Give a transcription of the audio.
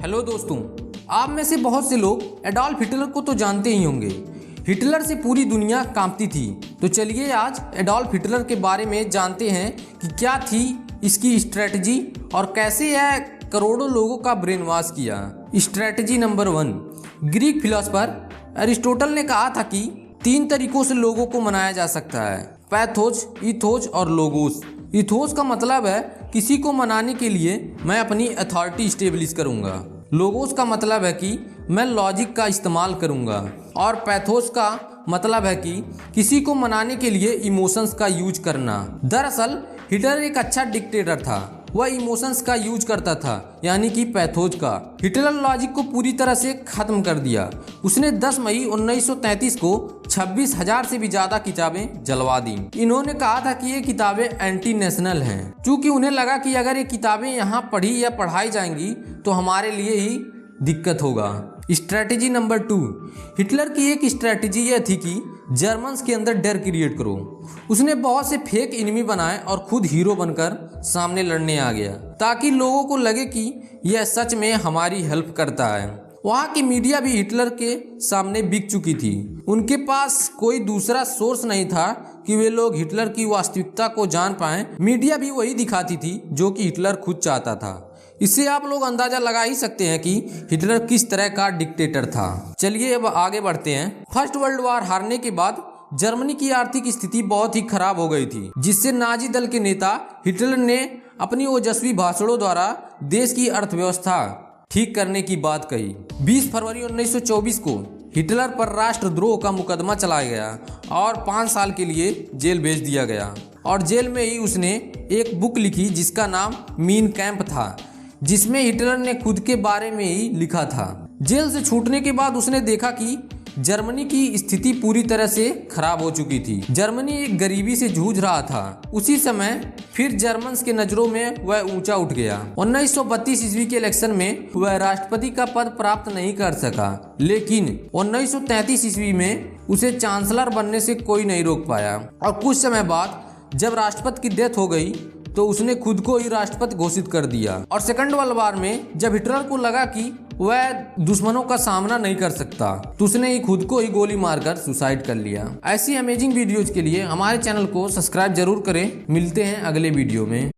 Hello दोस्तों, आप में से बहुत से लोग एडॉल्फ हिटलर को तो जानते ही होंगे। हिटलर से पूरी दुनिया कांपती थी। तो चलिए आज एडॉल्फ हिटलर के बारे में जानते हैं कि क्या थी इसकी स्ट्रेटजी और कैसे यह करोड़ों लोगों का ब्रेन वॉश किया। Strategy number 1, Greek philosopher Aristotle ने कहा था कि 3 तरीकों से लोगों को मनाया जा सकता है, पैथोस, इथोस और लोगोस। इथोस का मतलब है किसी को मनाने के लिए मैं अपनी अथॉरिटी स्टेब्लिश करूंगा। लोगोस का मतलब है कि मैं लॉजिक का इस्तेमाल करूंगा। और पैथोस का मतलब है कि किसी को मनाने के लिए इमोशंस का यूज करना। दरअसल हिटलर एक अच्छा डिक्टेटर था, वह इमोशंस का यूज करता था, यानी कि पैथोस का। हिटलर लॉजिक को पूरी तरह से खत्म कर दिया। उसने 10 मई 1933 को 26,000 से भी ज्यादा किताबें जलवा दी। इन्होंने कहा था कि ये किताबें एंटी नेशनल हैं, क्योंकि उन्हें लगा कि अगर ये किताबें यहाँ पढ़ी या पढ़ाई जाएंगी तो हमारे लिए ही दिक्कत होगा। स्ट्रेटेजी नंबर 2, हिटलर की एक स्ट्रेटेजी यह थी कि जर्मन्स के अंदर डर क्रिएट करो। उसने बहुत से फेक एनिमी बनाए और खुद हीरो बनकर सामने लड़ने आ गया, ताकि लोगों को लगे कि यह सच में हमारी हेल्प करता है। वहाँ की मीडिया भी हिटलर के सामने बिक चुकी थी। उनके पास कोई दूसरा सोर्स नहीं था कि वे लोग हिटलर की वास्तविकता को जान पाएं। मीडिया भी वही दिखाती थी जो कि हिटलर खुद चाहता था। इससे आप लोग अंदाजा लगा ही सकते हैं कि हिटलर किस तरह का डिक्टेटर था। चलिए अब आगे बढ़ते हैं। फर्स्ट वर्ल्ड वॉर हारने के बाद जर्मनी की आर्थिक स्थिति बहुत ही खराब हो गई थी, जिससे नाजी दल के नेता हिटलर ने अपनी ओजस्वी भाषणों द्वारा देश की अर्थव्यवस्था ठीक करने की बात कही। 20 फरवरी 1924 को हिटलर पर राष्ट्रद्रोह का मुकदमा चलाया गया और 5 साल के लिए जेल भेज दिया गया। और जेल में ही उसने एक बुक लिखी जिसका नाम मीन कैंप था, जिसमें हिटलर ने खुद के बारे में ही लिखा था। जेल से छूटने के बाद उसने देखा कि जर्मनी की स्थिति पूरी तरह से खराब हो चुकी थी। जर्मनी एक गरीबी से जूझ रहा था। उसी समय फिर जर्मन्स के नजरों में वह ऊंचा उठ गया। 1932 ईस्वी के इलेक्शन में वह राष्ट्रपति का पद प्राप्त नहीं कर सका, लेकिन 1933 ईस्वी में उसे चांसलर बनने से कोई नहीं रोक पाया। और कुछ समय बाद जब राष्ट्रपति की डेथ हो गई तो उसने खुद को ही राष्ट्रपति घोषित कर दिया। और सेकंड वर्ल्ड वॉर में जब हिटलर को लगा कि वह दुश्मनों का सामना नहीं कर सकता, तो उसने ही खुद को ही गोली मारकर सुसाइड कर लिया। ऐसी अमेजिंग वीडियोज के लिए हमारे चैनल को सब्सक्राइब जरूर करें। मिलते हैं अगले वीडियो में।